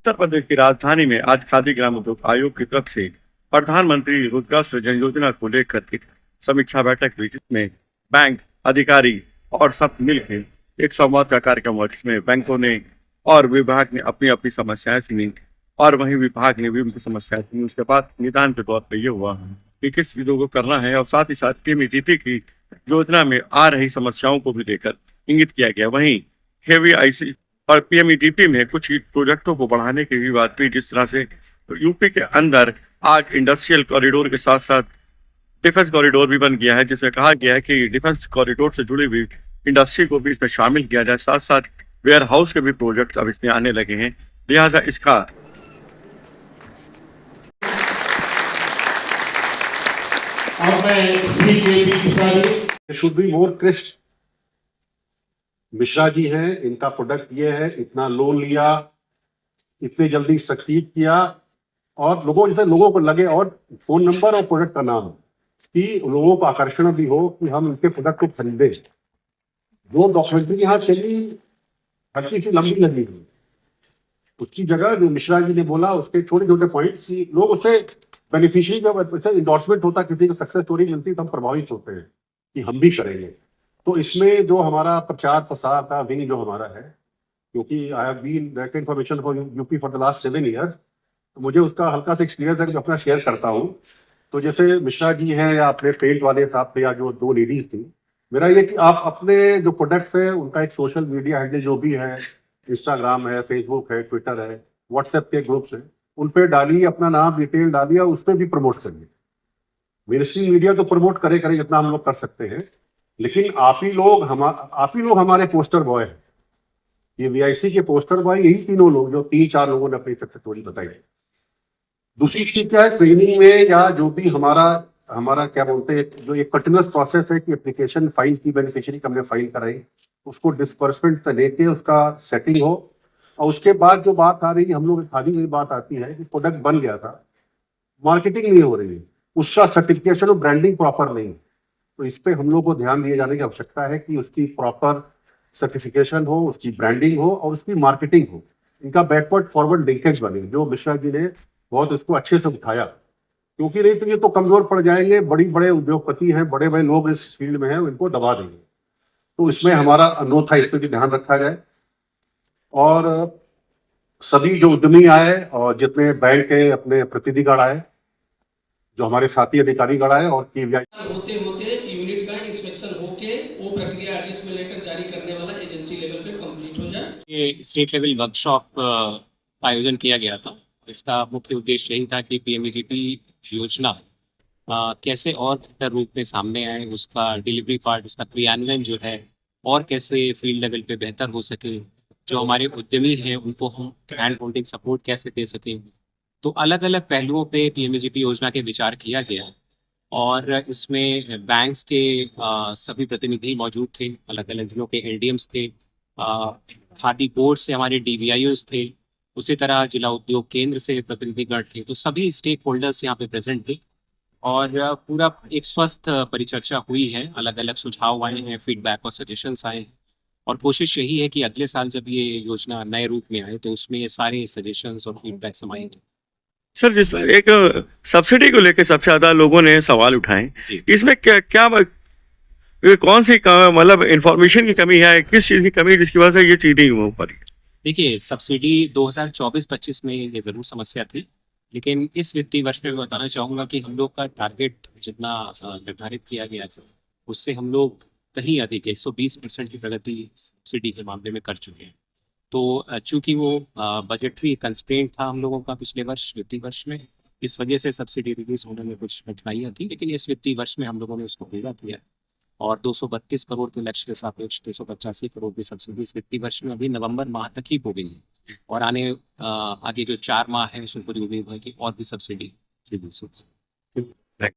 उत्तर प्रदेश की राजधानी में आज खादी ग्राम उद्योग आयोग की तरफ से प्रधानमंत्री रोजगार सृजन योजना को लेकर एक समीक्षा बैठक हुई, जिसमें बैंक अधिकारी और सब मिलकर एक संवाद का कार्यक्रम हुआ, जिसमें बैंकों ने और विभाग ने अपनी अपनी समस्याएं सुनी और वहीं विभाग ने भी उनकी समस्याएं सुनी। उसके बाद निदान के तौर पर यह हुआ कि किस चीजों को करना है और साथ ही साथ केवीआईसी की योजना में आ रही समस्याओं को भी लेकर इंगित किया गया। वहीं केवीआईसी और पीएमईजीपी में कुछ प्रोजेक्टों को बढ़ाने की भी बात हुई, जिस तरह से यूपी के अंदर आज इंडस्ट्रियल कॉरिडोर के साथ साथ डिफेंस कॉरिडोर भी बन गया है, जिसमें कहा गया है कि डिफेंस कॉरिडोर से जुड़ी हुई इंडस्ट्री को भी इसमें शामिल किया जाए। साथ साथ वेयर हाउस के भी प्रोजेक्ट अब इसमें आने लगे हैं, लिहाजा इसका should be more crisp. Mishra ji हैं, इनका प्रोडक्ट ये है, इतना लोन लिया, इतने जल्दी सक्सीड किया, और लोगों को लगे, और फोन नंबर और प्रोडक्ट का नाम, कि लोगों को आकर्षण भी हो कि हम इनके प्रोडक्ट को खरीदें। जो डॉक्यूमेंट्री यहाँ चली हल्की सी लंबी लगी हुई, उसकी जगह जो मिश्रा जी ने बोला उसके छोटे छोटे पॉइंट कि लोग उससे बेनिफिशियरी, जब इंडोर्समेंट होता, किसी को सक्सेस स्टोरी मिलती तो हम प्रभावित होते हैं कि हम भी करेंगे। तो इसमें जो हमारा प्रचार प्रसार का विंग जो हमारा है, क्योंकि I have been direct information for UP for the last 7 years, तो मुझे उसका हल्का सा एक्सपीरियंस है, जो अपना शेयर करता हूँ। तो जैसे मिश्रा जी हैं या अपने पेंट वाले साहब थे या जो 2 लेडीज थी, मेरा ये कि आप अपने जो प्रोडक्ट्स है उनका एक सोशल मीडिया हैंडल जो भी है, इंस्टाग्राम है, फेसबुक है, ट्विटर है, व्हाट्सएप के ग्रुप्स हैं, उन पर डालिए, अपना नाम डिटेल डालिए और उस पर भी प्रमोट करिए। मेनस्ट्रीम मीडिया तो प्रमोट करे जितना हम लोग कर सकते हैं, लेकिन आप ही लोग हमारे पोस्टर बॉय हैं। ये वीआईसी के पोस्टर बॉय यही तीनों लोग, जो 3-4 लोगों ने अपनी सक्सेस स्टोरी बताई है। दूसरी चीज क्या है, ट्रेनिंग में या जो भी हमारा क्या बोलते हैं, जो एक कंटिन्यूअस प्रोसेस है कि एप्लीकेशन फाइल की बेनिफिशियरी को हमने फाइल कराई, उसको डिस्पर्समेंट लेके उसका सेटिंग हो, और उसके बाद जो बात आ रही है, हम लोग खाली में बात आती है कि प्रोडक्ट बन गया था, मार्केटिंग नहीं हो रही है, उसका सर्टिफिकेशन और ब्रांडिंग प्रॉपर नहीं है। तो इस पे हम लोग को ध्यान दिए जाने की आवश्यकता है कि उसकी प्रॉपर सर्टिफिकेशन हो, उसकी ब्रांडिंग हो और उसकी मार्केटिंग हो, इनका बैकवर्ड फॉरवर्ड लिंकेज बने, जो मिश्रा जी ने बहुत इसको अच्छे से उठाया। क्योंकि नहीं तो ये तो कमजोर पड़ जाएंगे, बड़े उद्योगपति हैं, बड़े बड़े लोग इस फील्ड में हैं, इनको दबा देंगे। तो इसमें हमारा अनुरोध था, इस पर भी ध्यान रखा जाए, और सभी जो उद्यमी आए और जितने बैंक के अपने प्रतिनिधिगण आए, जो हमारे साथी अधिकारीगण आए, और होते होते यूनिट का इंस्पेक्शन होके वो प्रक्रिया एडजस्टमेंट लेटर जारी करने वाला एजेंसी लेवल पे कंप्लीट हो जाए। ये स्टेट लेवल वर्कशॉप का आयोजन किया गया था। इसका मुख्य उद्देश्य यही था कि पीएमईजीपी योजना कैसे और बेहतर रूप में सामने आए, उसका डिलीवरी पार्ट, उसका क्रियान्वयन जो है और कैसे फील्ड लेवल पे बेहतर हो सके, जो हमारे उद्यमी हैं उनको हम हैंड होल्डिंग सपोर्ट कैसे दे सकें। तो अलग अलग पहलुओं पे पीएमईजीपी योजना के विचार किया गया, और इसमें बैंक्स के सभी प्रतिनिधि मौजूद थे, अलग अलग जिलों के एलडीएम्स थे, खादी बोर्ड से हमारे डीवीआईओस थे, उसी तरह जिला उद्योग केंद्र से प्रतिनिधिगण थे। तो सभी स्टेक होल्डर्स यहाँ पे प्रेजेंट थे, और पूरा एक स्वस्थ परिचर्चा हुई है, अलग अलग सुझाव आए हैं, फीडबैक और सजेशंस आए हैं, और कोशिश यही है कि अगले साल जब ये योजना नए रूप में आए तो उसमें ये सारे सजेशंस और फीडबैक समाएंगे। सर, जिस एक सब्सिडी को लेकर सबसे ज्यादा लोगों ने सवाल उठाए, इसमें क्या क्या ये कौन सी मतलब इंफॉर्मेशन की कमी है, किस चीज की कमी है जिसकी वजह से ये चीज नहीं हो पा रही है? देखिए, सब्सिडी 2024-25 में ये ज़रूर समस्या थी, लेकिन इस वित्तीय वर्ष में मैं बताना चाहूँगा कि हम लोग का टारगेट जितना निर्धारित किया गया था, उससे हम लोग कहीं अधिक 120% की प्रगति सब्सिडी के मामले में कर चुके हैं। तो चूंकि वो बजटरी कंस्ट्रेंट था हम लोगों का पिछले वर्ष वित्तीय वर्ष में, इस वजह से सब्सिडी रिलीज होने में कुछ कठिनाइयाँ थी, लेकिन इस वित्तीय वर्ष में हम लोगों ने उसको पूरा किया, और 232 करोड़ के लक्ष्य के सापेक्ष 285 करोड़ की सब्सिडी इस वित्तीय वर्ष में अभी नवंबर माह तक ही हो गई है, और आगे जो 4 माह है उसमें पूरी उम्मीद है कि और भी सब्सिडी रिलीज होगी।